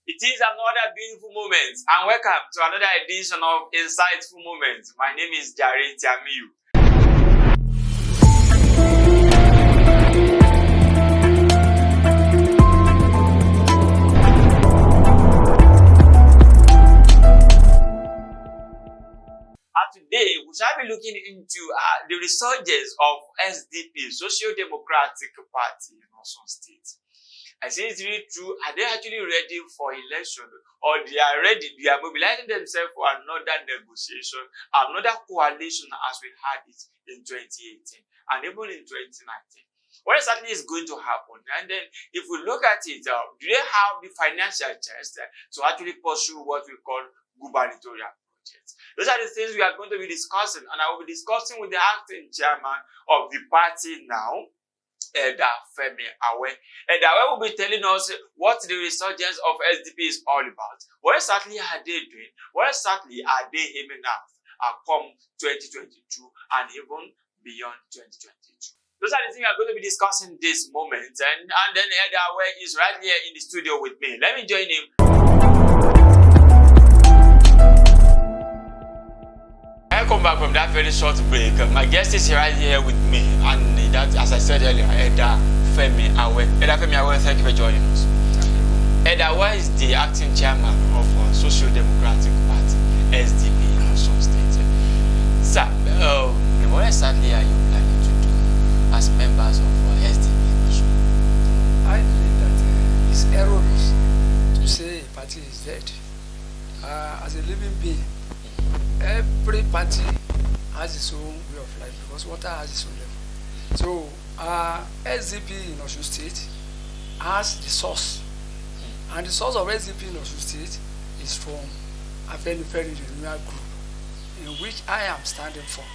It is another beautiful moment, and welcome to another edition of Insightful Moments. My name is Jare Tiamiyu. And today, we shall be looking into the resurgence of SDP, Social Democratic Party in Osun State. I say it's really true. Are they actually ready for election? Or they are ready, they are mobilizing themselves for another negotiation, another coalition as we had it in 2018 and even in 2019. What exactly is going to happen? And then if we look at it, do they have the financial chest to actually pursue what we call gubernatorial projects? Those are the things we are going to be discussing, and I will be discussing with the acting chairman of the party now, Elder Femi Awe. Elder Awe will be telling us what the resurgence of SDP is all about. What exactly are they doing? What exactly are they aiming at come 2022 and even beyond 2022? Those are the things we are going to be discussing this moment. And then Elder Awe is right here in the studio with me. Let me join him. Welcome back from that very short break. My guest is right here with me, and that, as I said earlier, Elder Femi Awe. Elder Femi Awe, thank you for joining us. Elder Awe is the acting chairman of Social Democratic Party, SDP in Osun State. Sir, what exactly are you planning to do as members of SDP in Osun? I believe that it's erroneous to say a party is dead. As a living being, every party has its own way of life because water has its own level. So SDP in Osun State has the source, and the source of SDP in Osun State is from a very renewal group in which I am standing for.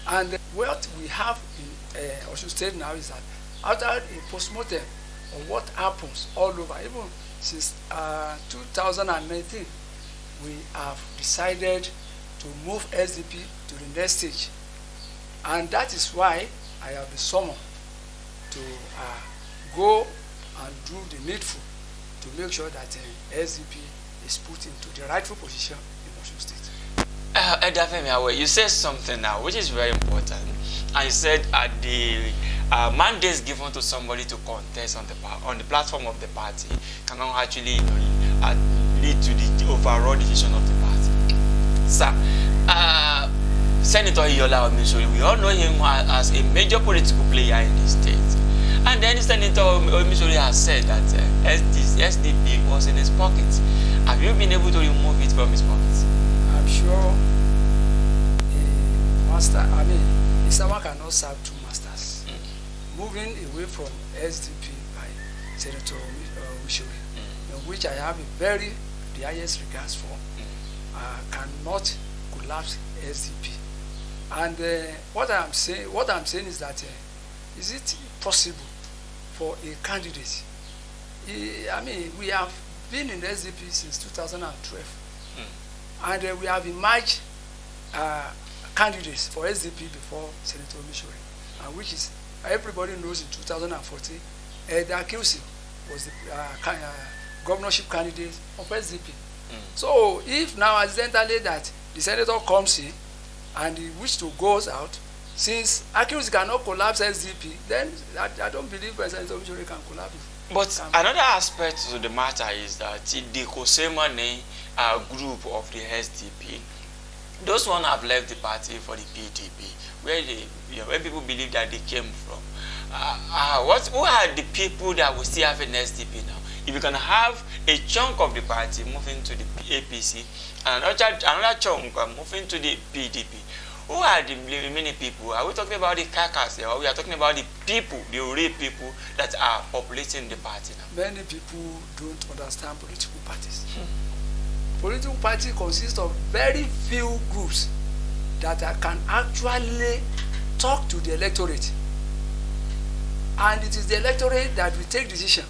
And what we have in Osun State now is that after a postmortem of what happens all over, even since 2019, we have decided to move SDP to the next stage, and that is why I have been summoned to go and do the needful to make sure that SDP is put into the rightful position in Osun State. Elder Femi Awe, you said something now which is very important, and you said the mandates given to somebody to contest on the platform of the party cannot actually lead to the overall decision of the party. Sir, Senator Iyiola Omisore, we all know him as a major political player in the state. And then Senator Omisore has said that SDP was in his pocket. Have you been able to remove it from his pocket? I'm sure someone cannot serve two masters. Moving away from SDP by Senator Omisore, which I have the highest regards for, cannot collapse SDP. And what I'm saying is that is it possible for a candidate? We have been in SDP since 2012, and we have emerged candidates for SDP before Senator Omisore, which is everybody knows in 2014, Elder QC was the governorship candidate of SDP. So if now accidentally that the senator comes in and he wishes to go out, since accused cannot collapse SDP, then I don't believe Senator Omisore can collapse it. But another aspect to the matter is that the Kosemane group of the SDP, those one have left the party for the PDP, where people believe that they came from. Who are the people that will still have an SDP now? If you can have a chunk of the party moving to the APC and another chunk moving to the PDP, who are the many people? Are we talking about the carcass or we are talking about the people, the real people that are populating the party now? Many people don't understand political parties. Political party consists of very few groups that can actually talk to the electorate, and it is the electorate that will take decision.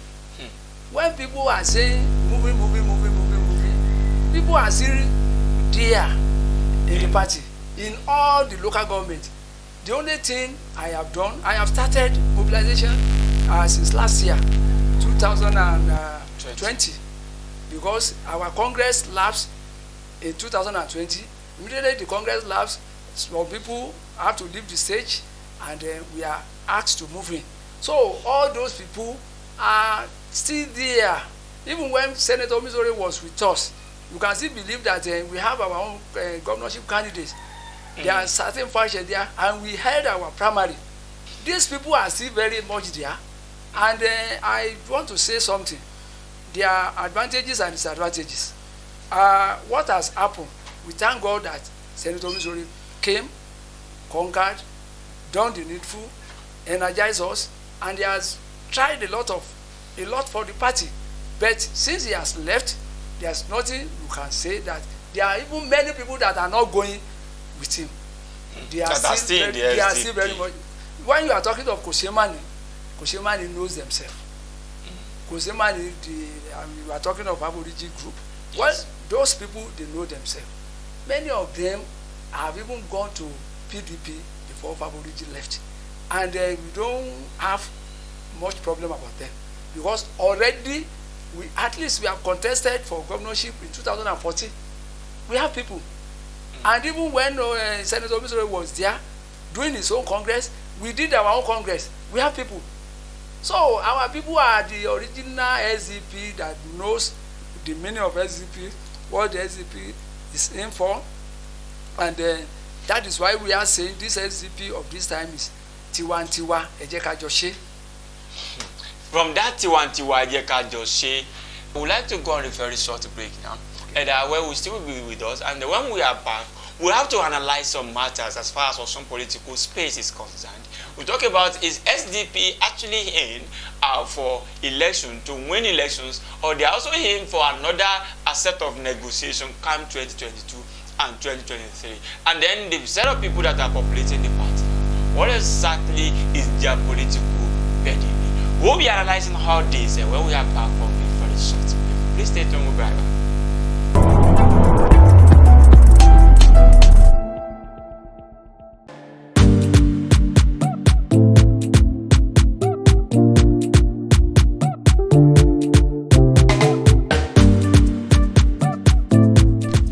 When people are saying moving, people are still there in the party, in all the local government. The only thing I have done, I have started mobilization since last year, 2020, because our Congress lapsed in 2020. Immediately the Congress lapsed, some people have to leave the stage, and we are asked to move in. So all those people are still there. Even when Senator Omisore was with us, you can still believe that we have our own governorship candidates. There are certain factions there, and we held our primary. These people are still very much there, and I want to say something. There are advantages and disadvantages. What has happened? We thank God that Senator Omisore came, conquered, done the needful, energized us, and he has tried a lot for the party. But since he has left, there's nothing you can say that there are even many people that are not going with him. They are still very much. When you are talking of Koshemani knows themselves. Koshemani, you are talking of Aborigine group. Yes. Well, those people, they know themselves. Many of them have even gone to PDP before Aborigine left. And we don't have much problem about them. Because already, we have contested for governorship in 2014. We have people. And even when Senator Omisore was there doing his own Congress, we did our own Congress. We have people. So our people are the original SDP that knows the meaning of SDP, what the SDP is in for. And that is why we are saying this SDP of this time is Tiwantiwa Ejeka Joshe. From that Tiwantiwa Ejeka Joshe, we would like to go on a very short break now. And where will still be with us. And when we are back, we have to analyze some matters as far as some political space is concerned. We talk about, is SDP actually in for election to win elections, or they are also in for another set of negotiation come 2022 and 2023. And then the set of people that are populating the party, what exactly is their political pedigree? We'll be analyzing all this when we are back from the very short break. Please stay tuned with me.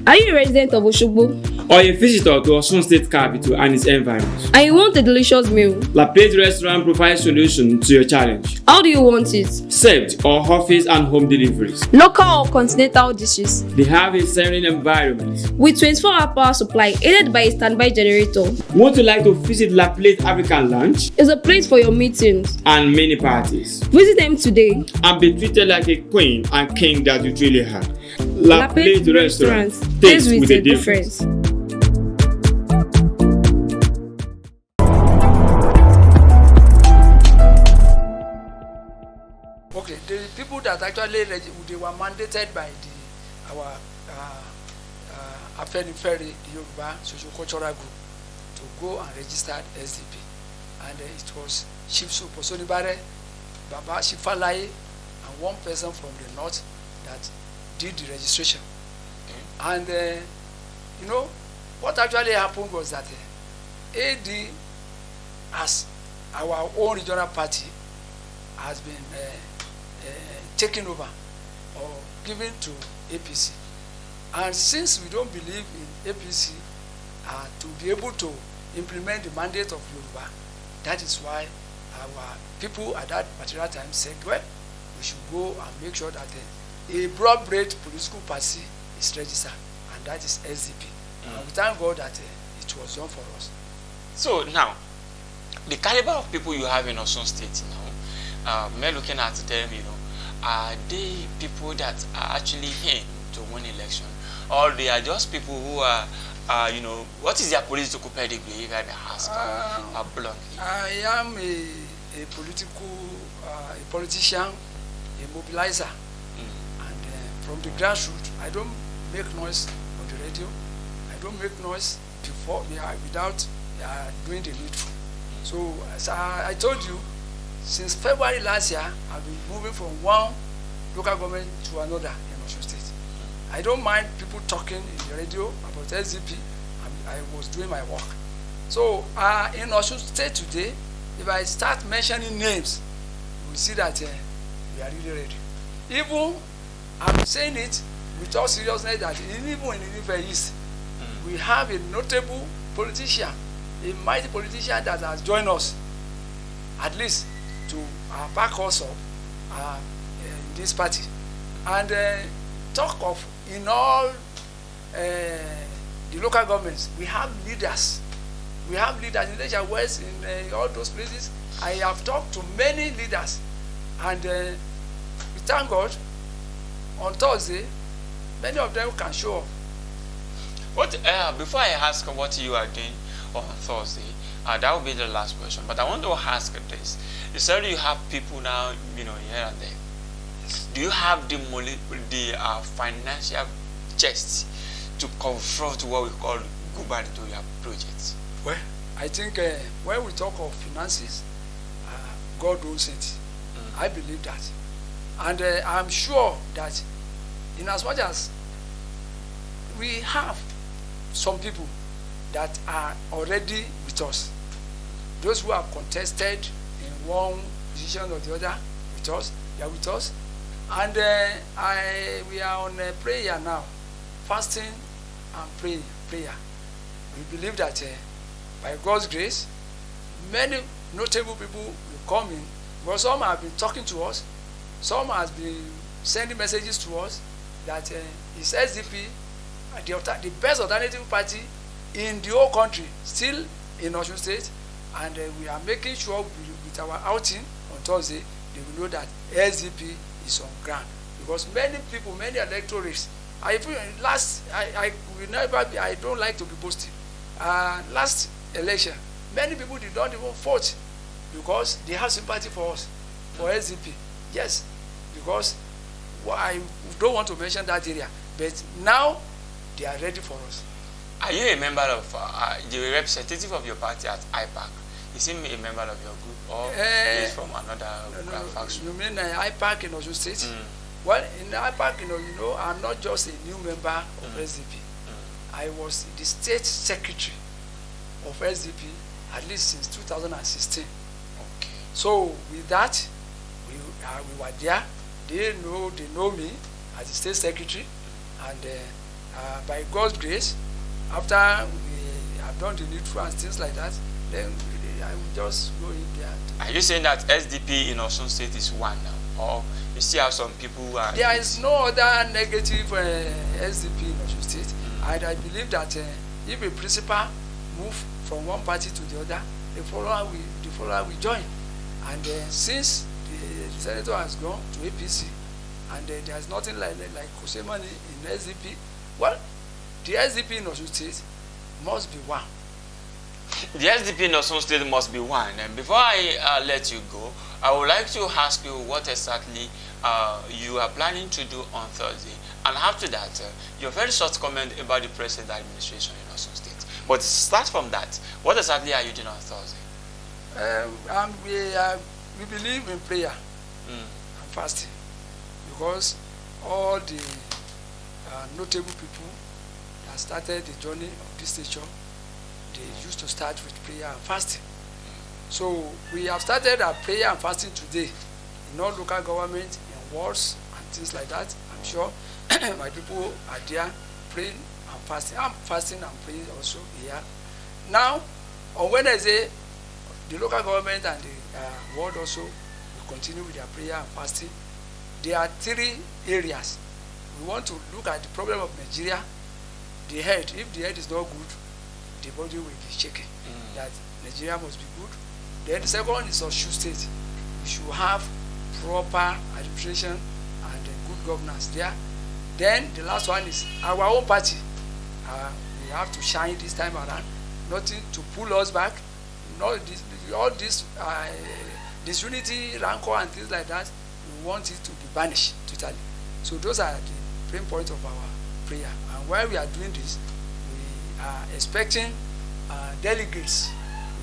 Are you a resident of Osogbo? Or a visitor to Osun State capital and its environs? And you want a delicious meal? La Plate Restaurant provides solution to your challenge. How do you want it? Served or office and home deliveries. Local or continental dishes. They have a serene environment. With 24-hour power supply aided by a standby generator. Would you like to visit La Plate African Lounge? It's a place for your meetings and many parties. Visit them today and be treated like a queen and king that you truly have. La Plate Restaurant. Taste with a difference. Okay, the people that actually they were mandated by our Afenifere, the Yoruba socio-cultural group, to go and register SDP, and it was Chief Sonibare, Baba Shifalaye, and one person from the north that did the registration. Okay. And you know what actually happened was that AD, as our own regional party, has been taken over or given to APC. And since we don't believe in APC to be able to implement the mandate of Yoruba, that is why our people at that particular time said, well, we should go and make sure that a broad-based political party is registered, and that is SDP. And we thank God that it was done for us. So now, the caliber of people you have in Osun State now, me looking at them, are they people that are actually in to win election, or they are just people who are, what is their political pedigree? If I may ask, bluntly. I am a politician, a mobilizer, and from the grassroots. I don't make noise on the radio. I don't make noise without doing the needful. So as I told you, since February last year, I've been moving from one local government to another in Osun State. I don't mind people talking in the radio about SDP. I was doing my work. So in Osun State today, if I start mentioning names, you will see that we are really ready. Even I'm saying it with all seriousness that even in Ife East, we have a notable politician, a mighty politician that has joined us, at least to back us up in this party. And talk of in all the local governments, we have leaders. We have leaders in Nigeria West, in all those places. I have talked to many leaders, and we thank God. On Thursday, many of them can show up. What before I ask what you are doing on Thursday, that will be the last question. But I want to ask this: you said you have people now, here and there. Do you have the financial chest to confront what we call gubernatorial projects? Well, I think when we talk of finances, God owns it. I believe that. And I'm sure that in as much as we have some people that are already with us, those who have contested in one position or the other with us, they are with us. And we are on prayer now, fasting and prayer. We believe that by God's grace, many notable people will come in. But some have been talking to us, some has been sending messages to us that is SDP, the best alternative party in the whole country, still in Osun State, and we are making sure with our outing on Thursday, they will know that SDP is on ground. Because many people, many electorates, I don't like to be boasting. Last election, many people did not even vote because they have sympathy for us, for SDP. Yes, because I don't want to mention that area, but now they are ready for us. Are you a member of the representative of your party at IPAC? Is he a member of your group, or is from another faction? You mean IPAC in Osun State? Well, in IPAC, I'm not just a new member of SDP. I was the state secretary of SDP at least since 2016. Okay. So with that, we were there. They know me as the state secretary, and by God's grace, after we have done the needful and things like that, then I will just go in there. Are you saying that SDP in Osun State is one now, or you still have some people who are? There is no other negative SDP in Osun State, and I believe that if a principal move from one party to the other, the follower will join. And since the senator has gone to APC, and there is nothing like Kosemani in SDP, well, the SDP in Osun State must be one. The SDP in Osun State must be one. And before I let you go, I would like to ask you what exactly you are planning to do on Thursday. And after that, your very short comment about the present administration in Osun State. But start from that. What exactly are you doing on Thursday? We believe in prayer and fasting, because all the notable people that started the journey of this nature, they used to start with prayer and fasting. So we have started our prayer and fasting today in all local government, in wards and things like that. I'm sure my people are there praying and fasting. I'm fasting and praying also here. Now, on Wednesday, the local government and the ward also will continue with their prayer and fasting. There are 3 areas. We want to look at the problem of Nigeria. The head, if the head is not good, the body will be shaken. That Nigeria must be good. Then the second one is Osun State. We should have proper administration and good governance there. Then the last one is our own party. We have to shine this time around. Nothing to pull us back. All this disunity, rancor and things like that, we want it to be banished totally. So those are the main points of our prayer. And while we are doing this, we are expecting delegates.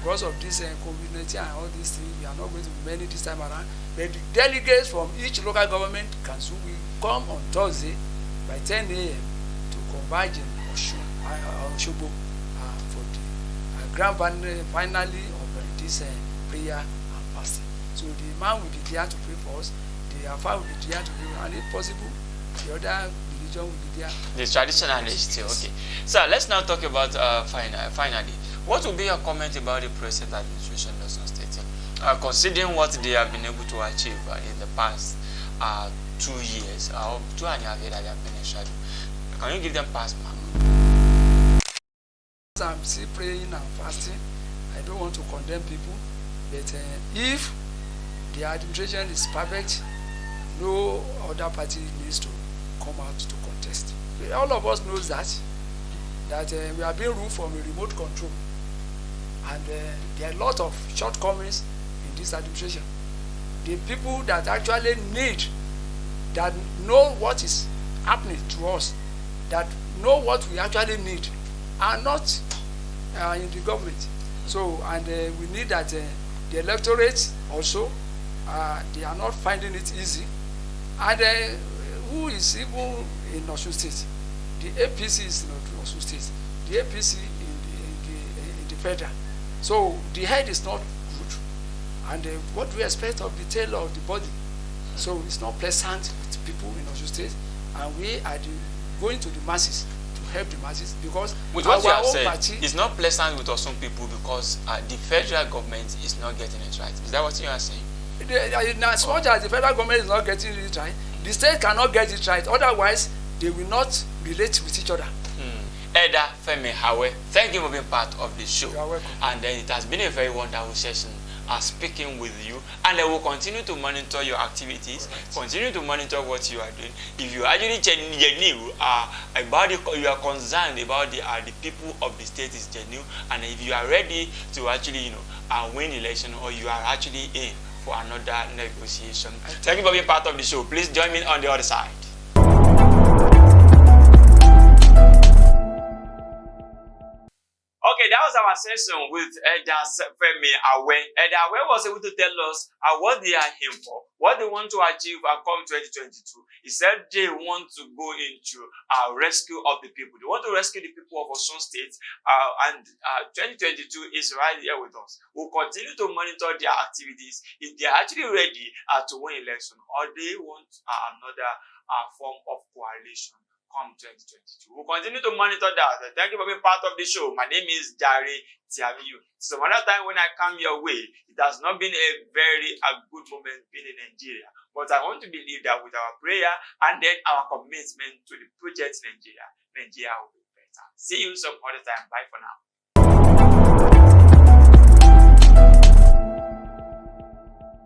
Because of this COVID-19 and all these things, we are not going to be many this time around. But the delegates from each local government council will come on Thursday by 10 a.m. to converge in Osogbo for the grand finale of this prayer and fasting. So the man will be there to pray for us. The Alpha will be there to pray, and if possible, the other religion will be there. The traditionalists, Yes. okay. So let's now talk about finally. What will be your comment about the present administration in Osun State? Considering what they have been able to achieve in the past 2 years, or 2.5 years that they have been in shadow, can you give them pass mark? I'm still praying and fasting. I don't want to condemn people, but if the administration is perfect, no other party needs to come out to contest. All of us knows that we are being ruled from a remote control, and there are a lot of shortcomings in this administration. The people that actually need, that know what is happening to us, that know what we actually need, are not in the government. So, and we need that the electorate also, they are not finding it easy. And who is even in Osun State? The APC is not in Osun State. The APC in the federal. So the head is not good. And what we expect of the tail of the body. So it's not pleasant with people in Osun State. And we are going to the masses to help the masses, because with what you have said, party, it's not pleasant with Osun people because the federal government is not getting it right. Is that what you are saying? As much as the federal government is not getting it right, the state cannot get it right. Otherwise, they will not relate with each other. Elder Femi Awe, thank you for being part of the show. You are welcome. And it has been a very wonderful session speaking with you, and I will continue to monitor your activities, continue to monitor what you are doing. If you actually genuine about you are concerned about the people of the state is genuine, and if you are ready to actually win election, or you are actually in for another negotiation. Thank you for being part of the show. Please join me on the other side. Okay, that was our session with Elder Femi Awe. Elder Awe was able to tell us what they are aiming for, what they want to achieve come 2022. He said they want to go into rescue of the people. They want to rescue the people of Osun State, and 2022 is right here with us. We'll continue to monitor their activities, if they are actually ready to win election, or they want another form of coalition come 2022. We'll continue to monitor that. Thank you for being part of the show. My name is Jare, Tiamiyu. Some other time when I come your way, it has not been a very good moment being in Nigeria. But I want to believe that with our prayer and then our commitment to the project Nigeria will be better. See you some other time. Bye for now.